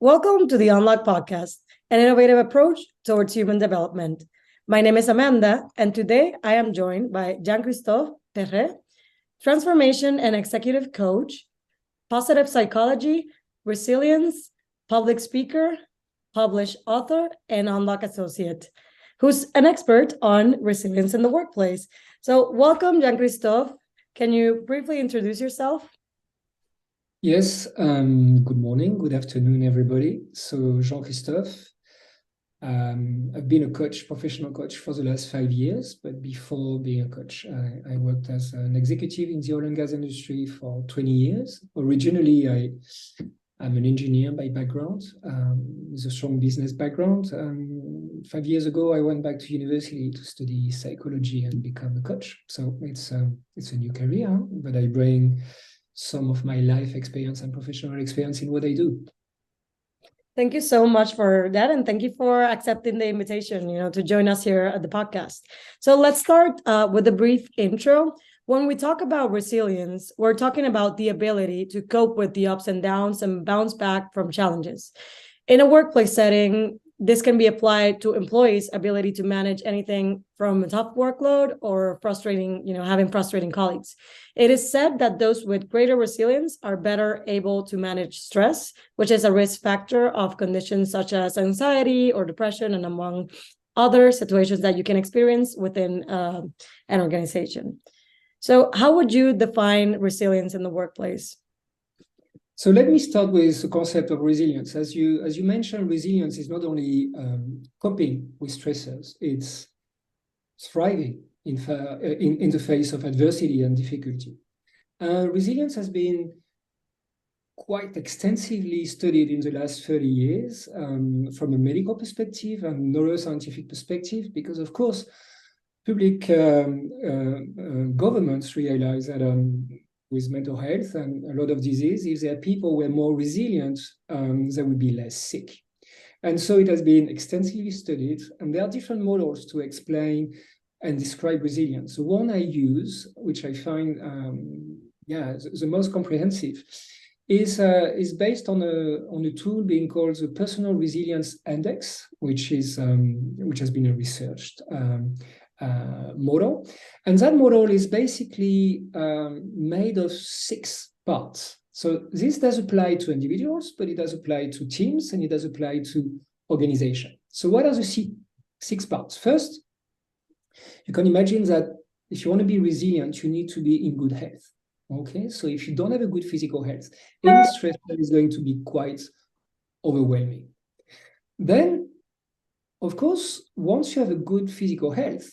Welcome to the Unloq podcast, an innovative approach towards human development. My name is Amanda, and today I am joined by Jean-Christophe, transformation and executive coach, positive psychology, resilience, public speaker, published author, and Unloq associate, who's an expert on resilience in the workplace. So welcome, Jean-Christophe. Can you briefly introduce yourself? Yes, good morning, good afternoon, everybody. So Jean-Christophe, I've been a coach, professional coach for the last 5 years, but before being a coach, I worked as an executive in the oil and gas industry for 20 years. Originally, I'm an engineer by background, with a strong business background. 5 years ago, I went back to university to study psychology and become a coach. So it's a new career, but I bring some of my life experience and professional experience in what I do. Thank you so much for that, and thank you for accepting the invitation, to join us here at the podcast. So let's start with a brief intro. When we talk about resilience, we're talking about the ability to cope with the ups and downs and bounce back from challenges. In a workplace setting, this can be applied to employees' ability to manage anything from a tough workload or having frustrating colleagues. It is said that those with greater resilience are better able to manage stress, which is a risk factor of conditions such as anxiety or depression, and among other situations that you can experience within an organization. So how would you define resilience in the workplace? So let me start with the concept of resilience. As you mentioned, resilience is not only coping with stressors, it's thriving in the face of adversity and difficulty. Resilience has been quite extensively studied in the last 30 years from a medical perspective and neuroscientific perspective, because of course, public governments realize that with mental health and a lot of disease, if their people were more resilient, they would be less sick. And so it has been extensively studied, and there are different models to explain and describe resilience. The one I use, which I find the most comprehensive, is based on a tool being called the Personal Resilience Index, which has been a researched model. And that model is basically made of 6 parts. So this does apply to individuals, but it does apply to teams, and it does apply to organization. So what are the 6 parts? First, you can imagine that if you want to be resilient, you need to be in good health. Okay, so if you don't have a good physical health, any stress is going to be quite overwhelming. Then, of course, once you have a good physical health,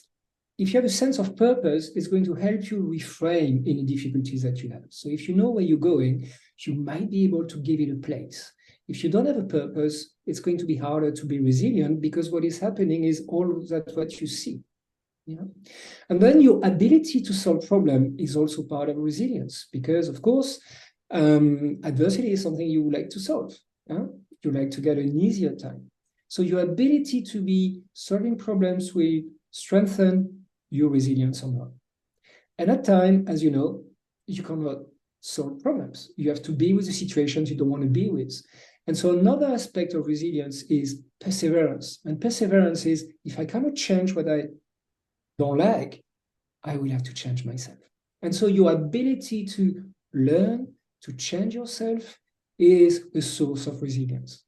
if you have a sense of purpose, it's going to help you reframe any difficulties that you have. So if you know where you're going, you might be able to give it a place. If you don't have a purpose, it's going to be harder to be resilient, because what is happening is all that what you see. And then your ability to solve problems is also part of resilience, because of course, adversity is something you would like to solve. You like to get an easier time. So your ability to be solving problems will strengthen your resilience or not. And at time, as you know, you cannot solve problems. You have to be with the situations you don't want to be with. And so another aspect of resilience is perseverance. And perseverance is, if I cannot change what I don't like, I will have to change myself. And so your ability to learn, to change yourself, is a source of resilience.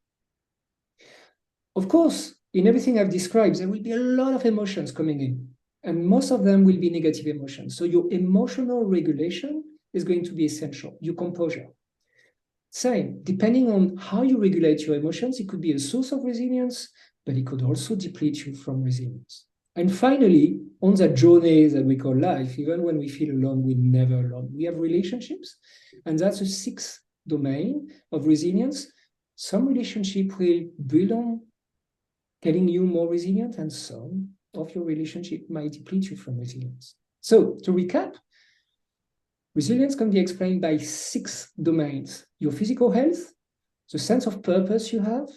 Of course, in everything I've described, there will be a lot of emotions coming in, and most of them will be negative emotions. So your emotional regulation is going to be essential, your composure. Same, depending on how you regulate your emotions, it could be a source of resilience, but it could also deplete you from resilience. And finally, on that journey that we call life, even when we feel alone, we're never alone. We have relationships, and that's a 6th domain of resilience. Some relationship will build on getting you more resilient, and some of your relationship might deplete you from resilience. So to recap, resilience can be explained by 6 domains: your physical health, the sense of purpose you have,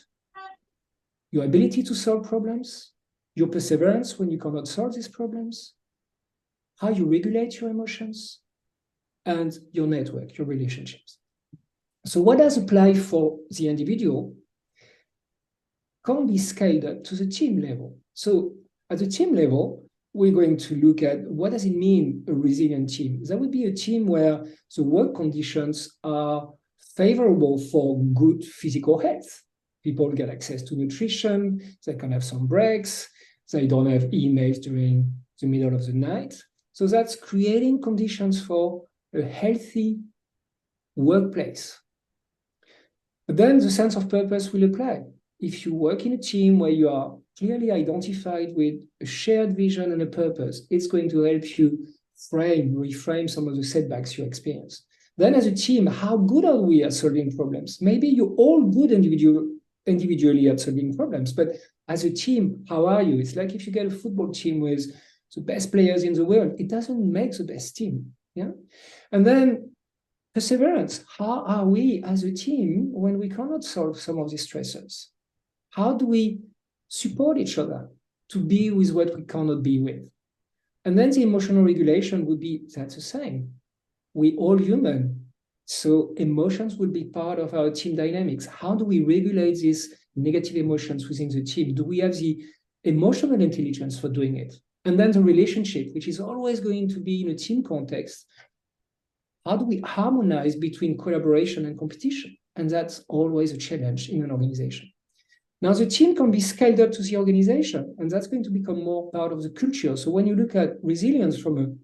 your ability to solve problems, your perseverance when you cannot solve these problems, how you regulate your emotions, and your network, your relationships. So what does apply for the individual? can't be scaled up to the team level. So at the team level, we're going to look at what does it mean, a resilient team? That would be a team where the work conditions are favorable for good physical health. People get access to nutrition, they can have some breaks, they don't have emails during the middle of the night. So that's creating conditions for a healthy workplace. But then the sense of purpose will apply. If you work in a team where you are clearly identified with a shared vision and a purpose, it's going to help you reframe some of the setbacks you experience. Then as a team, how good are we at solving problems? Maybe you're all good individually at solving problems, but as a team, how are you? It's like if you get a football team with the best players in the world, it doesn't make the best team. Yeah. And then perseverance. How are we as a team when we cannot solve some of these stressors? How do we support each other to be with what we cannot be with? And then the emotional regulation would be, that's the same. We all human. So emotions would be part of our team dynamics. How do we regulate these negative emotions within the team? Do we have the emotional intelligence for doing it? And then the relationship, which is always going to be in a team context. How do we harmonize between collaboration and competition? And that's always a challenge in an organization. Now, the team can be scaled up to the organization, and that's going to become more part of the culture. So when you look at resilience from an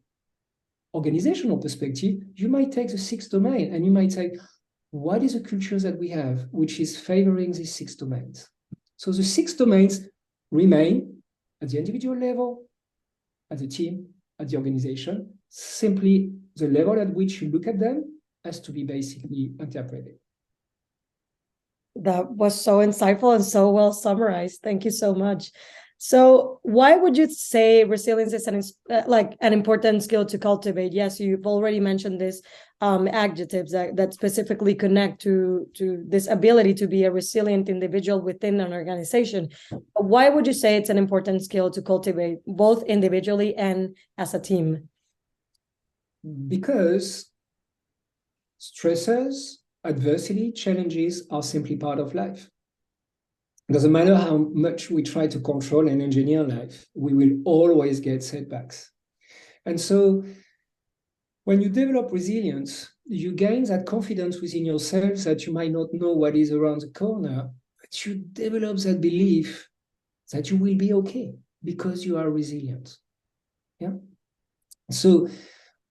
organizational perspective, you might take the 6 domain and you might say, what is the culture that we have, which is favoring these 6 domains? So the 6 domains remain at the individual level, at the team, at the organization. Simply the level at which you look at them has to be basically interpreted. That was so insightful and so well summarized. Thank you so much. So why would you say resilience is an important skill to cultivate? Yes, you've already mentioned this adjectives that specifically connect to this ability to be a resilient individual within an organization. But why would you say it's an important skill to cultivate both individually and as a team? Because stressors, adversity, challenges are simply part of life. It doesn't matter how much we try to control and engineer life, we will always get setbacks. And so when you develop resilience, you gain that confidence within yourself that you might not know what is around the corner, but you develop that belief that you will be okay because you are resilient. Yeah. So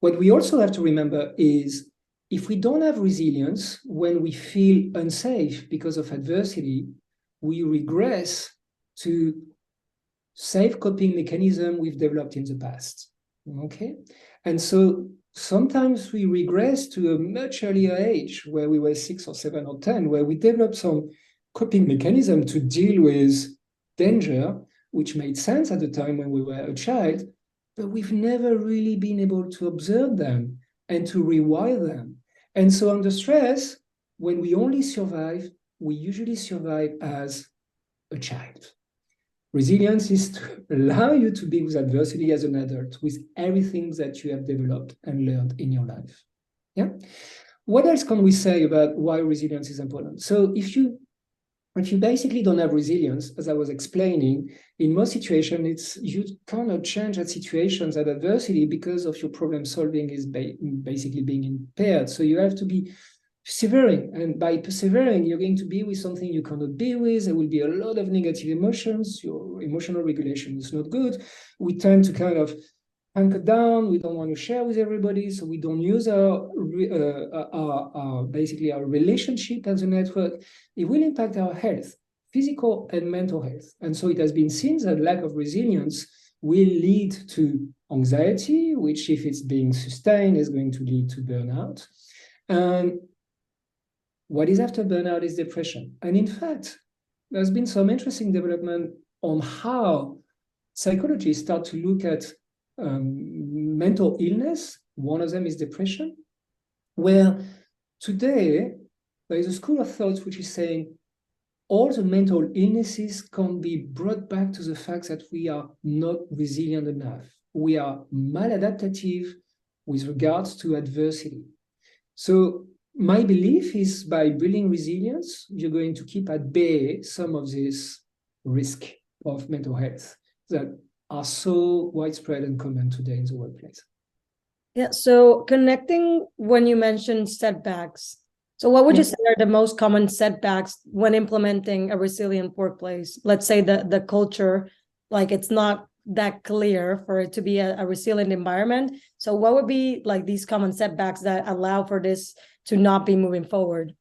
what we also have to remember is if we don't have resilience when we feel unsafe because of adversity, we regress to safe coping mechanism we've developed in the past. Okay? And so sometimes we regress to a much earlier age where we were 6 or 7 or 10, where we developed some coping mechanism to deal with danger, which made sense at the time when we were a child, but we've never really been able to observe them and to rewire them. And so under stress, when we only survive, we usually survive as a child. Resilience is to allow you to be with adversity as an adult, with everything that you have developed and learned in your life. Yeah. What else can we say about why resilience is important? So if you basically don't have resilience, as I was explaining, in most situations, you cannot change that situation, that adversity, because of your problem solving is basically being impaired. So you have to be persevering. And by persevering, you're going to be with something you cannot be with. There will be a lot of negative emotions. Your emotional regulation is not good. We tend to kind of anchor down. We don't want to share with everybody. So we don't use basically our relationship as a network. It will impact our health, physical and mental health. And so it has been seen that lack of resilience will lead to anxiety, which if it's being sustained is going to lead to burnout. And what is after burnout is depression. And in fact, there's been some interesting development on how psychologists start to look at mental illness. One of them is depression, where today there is a school of thought which is saying all the mental illnesses can be brought back to the fact that we are not resilient enough. We are maladaptive with regards to adversity. So my belief is by building resilience, you're going to keep at bay some of these risk of mental health that are so widespread and common today in the workplace. Yeah, so connecting when you mentioned setbacks. So what would you say are the most common setbacks when implementing a resilient workplace? Let's say the culture, like it's not that clear for it to be a resilient environment. So what would be like these common setbacks that allow for this to not be moving forward?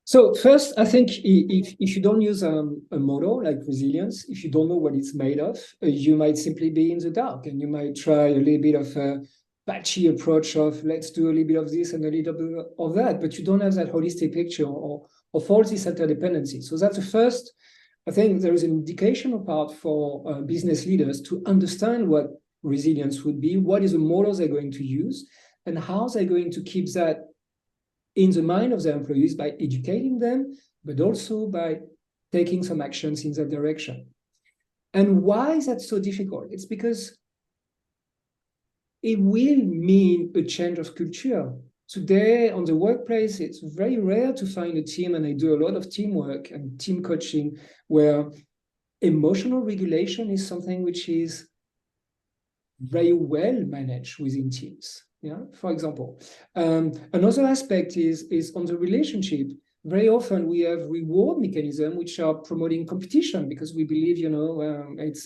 So first, I think if you don't use a model like resilience, if you don't know what it's made of, you might simply be in the dark, and you might try a little bit of a patchy approach of let's do a little bit of this and a little bit of that, but you don't have that holistic picture of all these interdependencies. So that's the first. I think there is an indication part for business leaders to understand what resilience would be, what is the model they're going to use, and how they're going to keep that in the mind of their employees by educating them, but also by taking some actions in that direction. And why is that so difficult? It's because it will mean a change of culture. Today on the workplace, it's very rare to find a team, and I do a lot of teamwork and team coaching, where emotional regulation is something which is very well managed within teams. Yeah, for example, another aspect is on the relationship. Very often we have reward mechanisms which are promoting competition because we believe, it's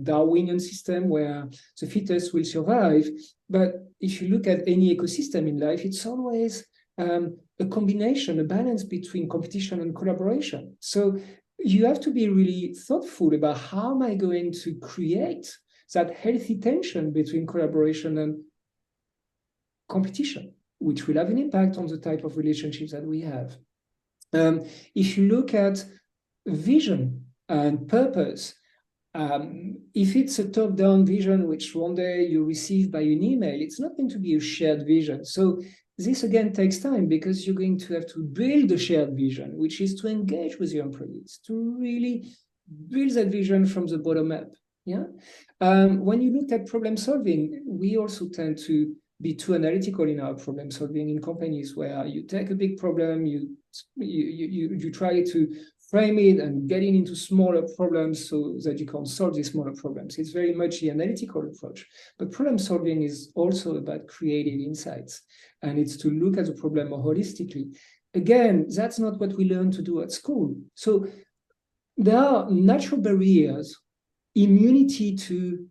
Darwinian system where the fittest will survive. But if you look at any ecosystem in life, it's always a combination, a balance between competition and collaboration. So you have to be really thoughtful about how am I going to create that healthy tension between collaboration and competition, which will have an impact on the type of relationships that we have. If you look at vision and purpose, if it's a top-down vision, which one day you receive by an email, it's not going to be a shared vision. So this again takes time because you're going to have to build a shared vision, which is to engage with your employees, to really build that vision from the bottom up. Yeah. When you look at problem solving, we also tend to be too analytical in our problem solving in companies where you take a big problem, you try to frame it and get it into smaller problems so that you can solve these smaller problems. It's very much the analytical approach. But problem solving is also about creative insights, and it's to look at the problem more holistically. Again, that's not what we learn to do at school. So there are natural barriers, immunity to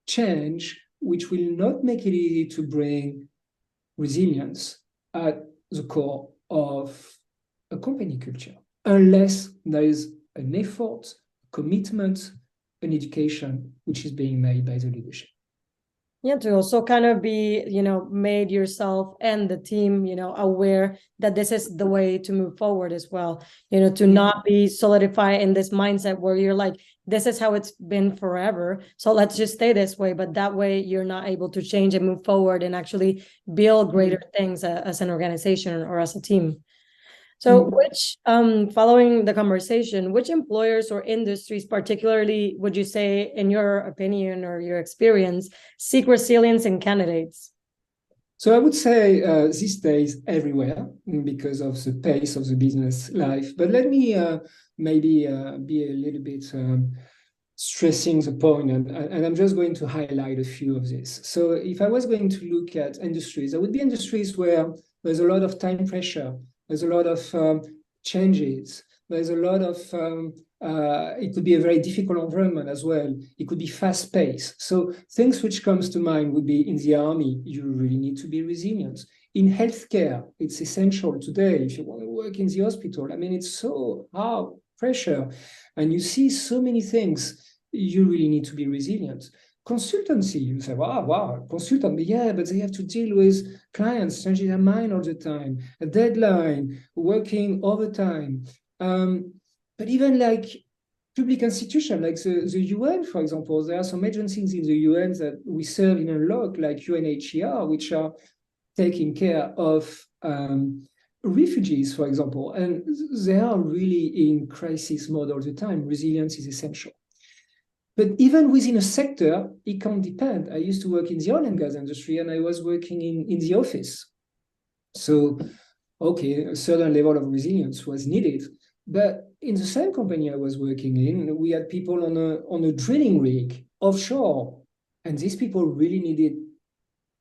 change, which will not make it easy to bring resilience at the core of a company culture, unless there is an effort, commitment, an education which is being made by the leadership. Yeah, to also kind of be, made yourself and the team, aware that this is the way to move forward as well, to not be solidified in this mindset where you're like, this is how it's been forever. So let's just stay this way. But that way you're not able to change and move forward and actually build greater things as an organization or as a team. So following the conversation, which employers or industries particularly would you say, in your opinion or your experience, seek resilience in candidates? So I would say these days everywhere because of the pace of the business life. But let me maybe be a little bit stressing the point, and I'm just going to highlight a few of these. So if I was going to look at industries, there would be industries where there's a lot of time pressure. There's a lot of changes. There's a lot of, it could be a very difficult environment as well. It could be fast paced. So things which comes to mind would be in the army, you really need to be resilient. In healthcare, it's essential today. If you want to work in the hospital, I mean, it's so hard pressure and you see so many things, you really need to be resilient. Consultancy, you say, wow, consultant, yeah, but they have to deal with clients changing their mind all the time, a deadline, working overtime. But even like public institutions, like the UN, for example, there are some agencies in the UN that we serve in Unloq, like UNHCR, which are taking care of refugees, for example, and they are really in crisis mode all the time. Resilience is essential. But even within a sector, it can depend. I used to work in the oil and gas industry, and I was working in the office. So, okay, a certain level of resilience was needed. But in the same company I was working in, we had people on a drilling rig offshore, and these people really needed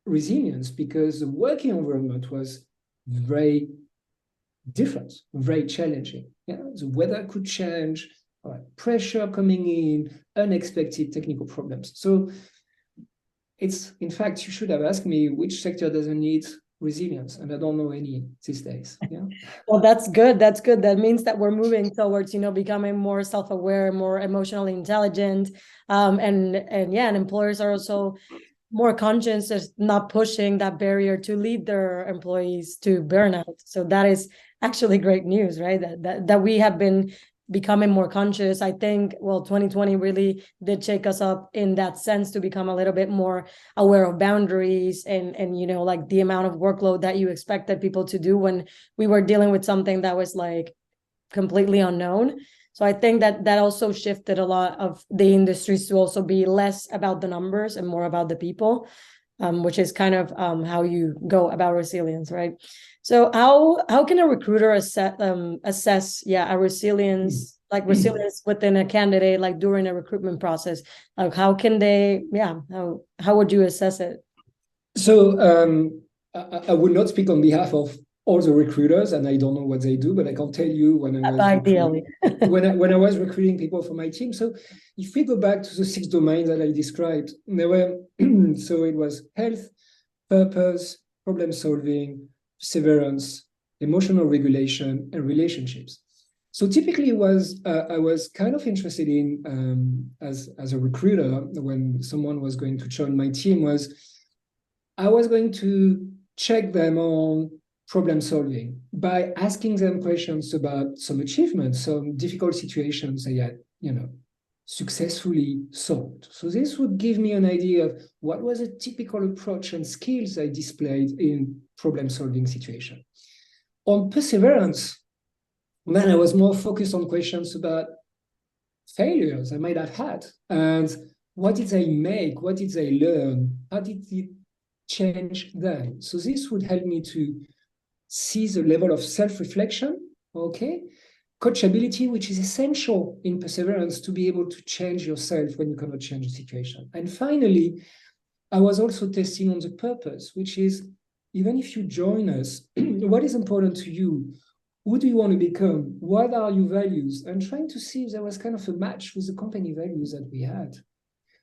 resilience because the working environment was very different, very challenging. Yeah, the weather could change, pressure coming in, unexpected technical problems. So it's, in fact, you should have asked me which sector doesn't need resilience, and I don't know any these days. Yeah. Well, that's good. That's good. That means that we're moving towards, becoming more self-aware, more emotionally intelligent. And yeah, and employers are also more conscious of not pushing that barrier to lead their employees to burnout. So that is actually great news, right? That we have been becoming more conscious. I think, well, 2020 really did shake us up in that sense to become a little bit more aware of boundaries and like the amount of workload that you expected people to do when we were dealing with something that was like completely unknown. So I think that also shifted a lot of the industries to also be less about the numbers and more about the people, which is kind of how you go about resilience, right? So how can a recruiter assess a resilience within a candidate, like during a recruitment process? Like how can they how would you assess it? So I will not speak on behalf of all the recruiters, and I don't know what they do, but I can tell you when I was Ideally. when I was recruiting people for my team. So if we go back to the 6 domains that I described, there were so it was health, purpose, problem solving, perseverance, emotional regulation, and relationships. So typically, I was kind of interested in as a recruiter when someone was going to join my team was I was going to check them on problem solving by asking them questions about some achievements, some difficult situations they had, successfully solved. So this would give me an idea of what was a typical approach and skills I displayed in problem solving situation. On perseverance, then I was more focused on questions about failures I might have had and what did they make, what did they learn, how did it change them. So this would help me to see the level of self-reflection, okay? Coachability, which is essential in perseverance to be able to change yourself when you cannot change the situation. And finally, I was also testing on the purpose, which is even if you join us, what is important to you? Who do you want to become? What are your values? And trying to see if there was kind of a match with the company values that we had.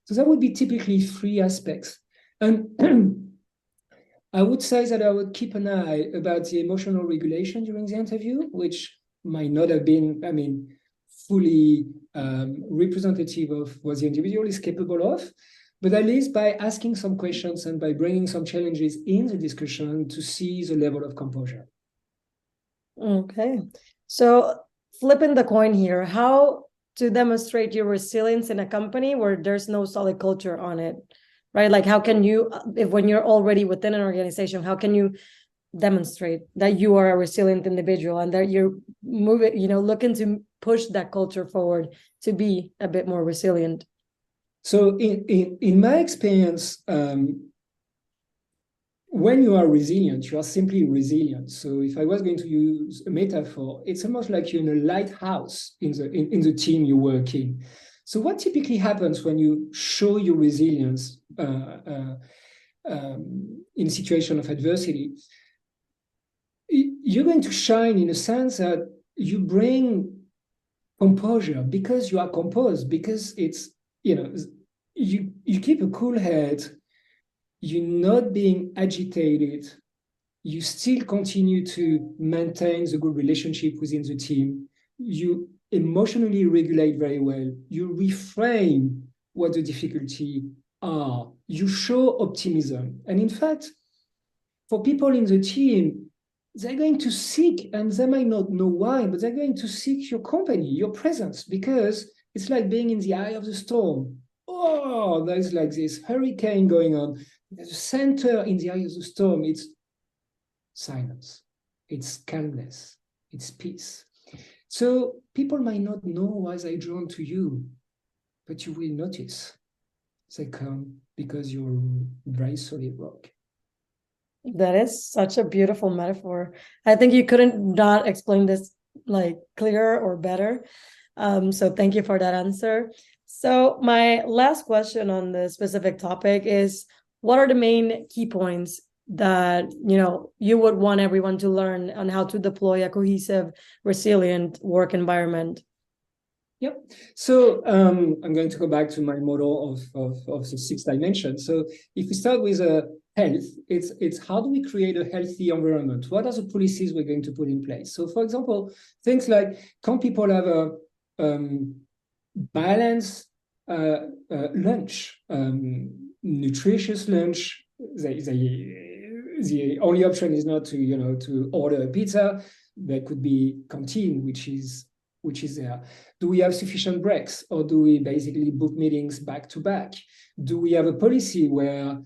So that would be typically 3 aspects. And I would say that I would keep an eye about the emotional regulation during the interview, which might not have been, fully representative of what the individual is capable of, but at least by asking some questions and by bringing some challenges in the discussion to see the level of composure. Okay. So flipping the coin here, how to demonstrate your resilience in a company where there's no solid culture on it, right? Like how can you, if when you're already within an organization, how can you demonstrate that you are a resilient individual and that you're moving, looking to push that culture forward to be a bit more resilient? So in my experience, when you are resilient, you are simply resilient. So if I was going to use a metaphor, it's almost like you're in a lighthouse in the team you work in. So what typically happens when you show your resilience in a situation of adversity, you're going to shine in a sense that you bring composure because you are composed, because it's, you keep a cool head, you're not being agitated, you still continue to maintain the good relationship within the team, you emotionally regulate very well, you reframe what the difficulty are, you show optimism. And in fact, for people in the team, they're going to seek, and they might not know why, but they're going to seek your company, your presence, because it's like being in the eye of the storm. Oh, there's like this hurricane going on. There's a center in the eye of the storm. It's silence, it's calmness, it's peace. So people might not know why they're drawn to you, but you will notice they come because you're a very solid rock. That is such a beautiful metaphor. I think you couldn't not explain this like clearer or better. So thank you for that answer. So my last question on the specific topic is, what are the main key points that you would want everyone to learn on how to deploy a cohesive, resilient work environment? Yep. So I'm going to go back to my model of the 6 dimensions. So if we start with health, it's how do we create a healthy environment? What are the policies we're going to put in place? So for example, things like, can people have a balanced lunch, nutritious lunch? The only option is not to order a pizza. There could be canteen, which is there. Do we have sufficient breaks, or do we basically book meetings back to back? Do we have a policy where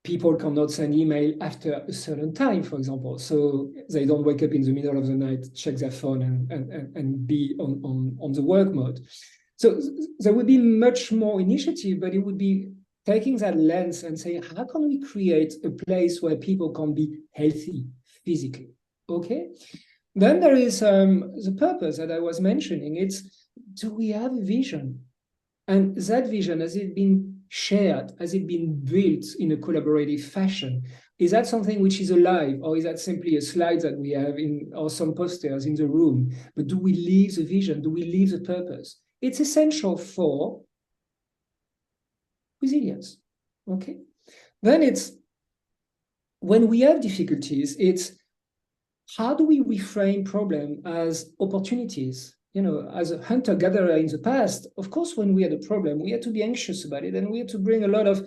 people cannot send email after a certain time, for example, so they don't wake up in the middle of the night, check their phone, and be on the work mode? So there would be much more initiative, but it would be taking that lens and saying, how can we create a place where people can be healthy physically? Okay. Then there is the purpose that I was mentioning. It's, do we have a vision? And that vision, has it been shared? Has it been built in a collaborative fashion? Is that something which is alive, or is that simply a slide that we have or some posters in the room? But do we live the vision? Do we live the purpose? It's essential for resilience. Okay. Then it's, when we have difficulties, it's, how do we reframe problem as opportunities? As a hunter-gatherer in the past, of course, when we had a problem, we had to be anxious about it, and we had to bring a lot of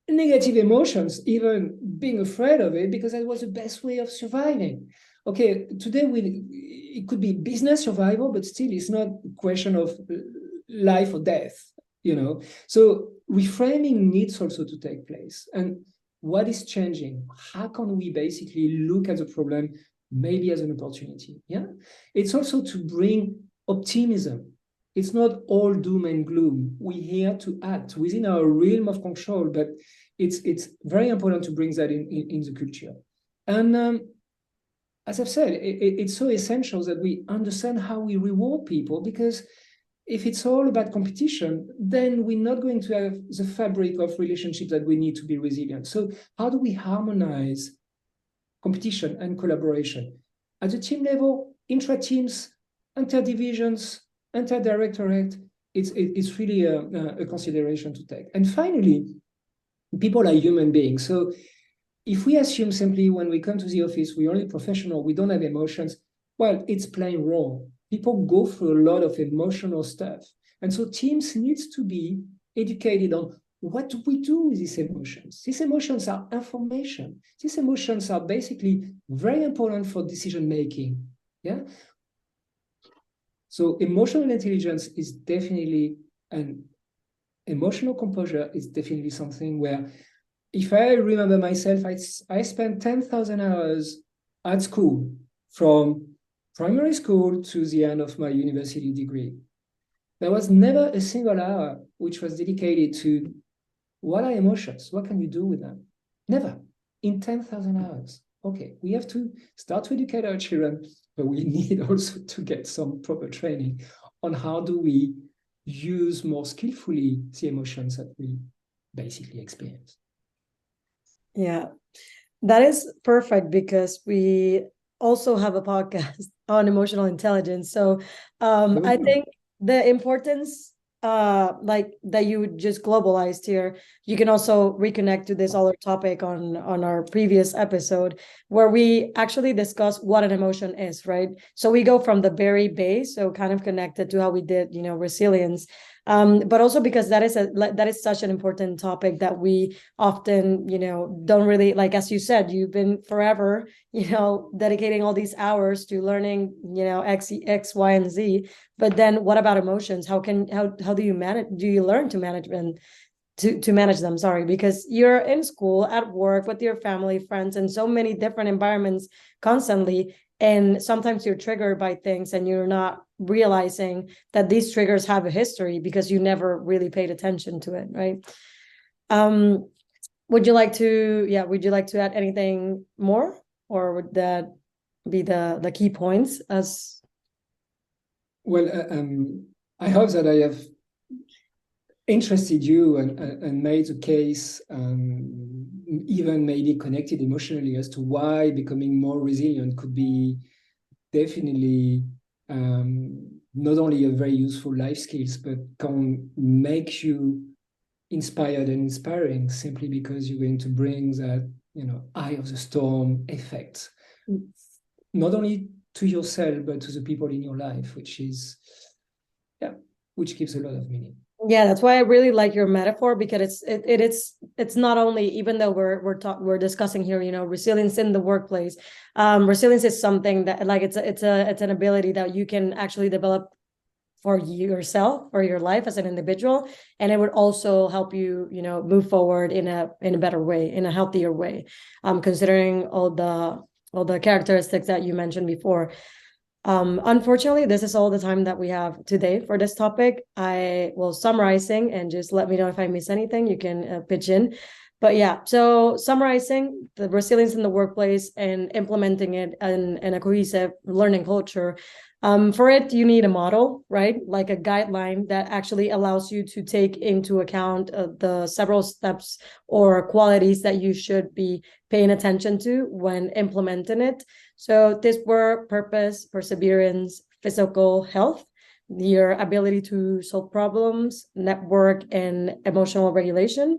negative emotions, even being afraid of it, because that was the best way of surviving. Okay, today it could be business survival, but still it's not a question of life or death, So reframing needs also to take place. And what is changing? How can we basically look at the problem maybe as an opportunity? Yeah, it's also to bring optimism. It's not all doom and gloom. We're here to act within our realm of control, but it's very important to bring that in the culture. And as I've said, it's so essential that we understand how we reward people, because if it's all about competition, then we're not going to have the fabric of relationships that we need to be resilient. So how do we harmonize competition and collaboration at the team level, intra-teams, inter-divisions, inter-directorate? It's really a consideration to take. And finally, people are human beings. So if we assume simply when we come to the office, we're only professional, we don't have emotions, well, it's plain wrong. People go through a lot of emotional stuff. And so teams needs to be educated on, what do we do with these emotions? These emotions are information. These emotions are basically very important for decision-making. Yeah. So emotional intelligence is definitely, and emotional composure is definitely something where, if I remember myself, I spent 10,000 hours at school, from primary school to the end of my university degree. There was never a single hour which was dedicated to, what are emotions? What can you do with them? Never. In 10,000 hours. Okay, we have to start to educate our children, but we need also to get some proper training on how do we use more skillfully the emotions that we basically experience. Yeah, that is perfect, because we also have a podcast on emotional intelligence. So I think the importance like that you just globalized here, you can also reconnect to this other topic on our previous episode, where we actually discuss what an emotion is, right? So we go from the very base, so kind of connected to how we did resilience, but also because that is such an important topic that we often don't really, like, as you said, you've been forever dedicating all these hours to learning X, Y, and Z. But then what about emotions? How do you learn to manage and to manage them? Sorry, because you're in school, at work, with your family, friends, and so many different environments constantly. And sometimes you're triggered by things and you're not realizing that these triggers have a history because you never really paid attention to it, right? Would you like to add anything more? or would that be the key points as? Well, I hope that I have interested you and made a case, even maybe connected emotionally, as to why becoming more resilient could be definitely not only a very useful life skills, but can make you inspired and inspiring simply because you're going to bring that, eye of the storm effect, not only to yourself, but to the people in your life, which gives a lot of meaning. Yeah, that's why I really like your metaphor, because it's not only, even though we're discussing here, resilience in the workplace. Resilience is something that, like, it's an ability that you can actually develop for yourself, for your life as an individual, and it would also help you, move forward in a better way, in a healthier way. Considering all the characteristics that you mentioned before. Unfortunately, this is all the time that we have today for this topic. I will summarizing, and just let me know if I miss anything. You can pitch in. But yeah, so summarizing the resilience in the workplace and implementing it in a cohesive learning culture. For it, you need a model, right? Like a guideline that actually allows you to take into account the several steps or qualities that you should be paying attention to when implementing it. So this were purpose, perseverance, physical health, your ability to solve problems, network, and emotional regulation.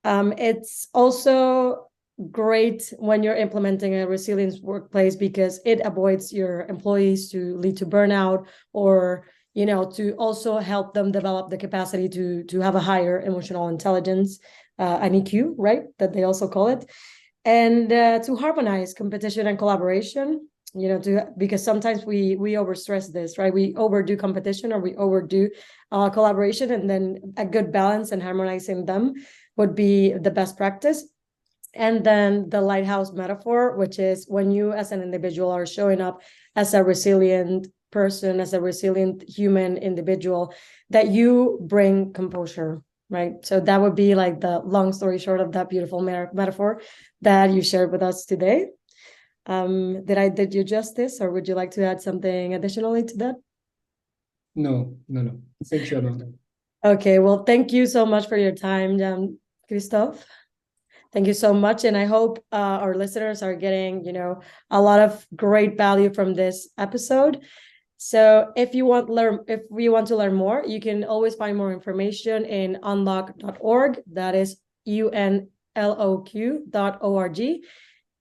It's also great when you're implementing a resilience workplace, because it avoids your employees to lead to burnout, or to also help them develop the capacity to have a higher emotional intelligence, an EQ, right, that they also call it, and to harmonize competition and collaboration, because sometimes we overstress this, right? We overdo competition, or we overdo collaboration, and then a good balance and harmonizing them would be the best practice. And then the lighthouse metaphor, which is when you as an individual are showing up as a resilient person, as a resilient human individual, that you bring composure, right? So that would be like the long story short of that beautiful metaphor that you shared with us today. Did you justice, or would you like to add something additionally to that? No. Thank you, Amanda. Okay, well, thank you so much for your time, Jean-Christophe. Thank you so much. And I hope our listeners are getting, a lot of great value from this episode. So if you want to learn more, you can always find more information in unloq.org. That is unloq.org.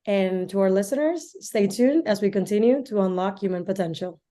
And to our listeners, stay tuned as we continue to unlock human potential.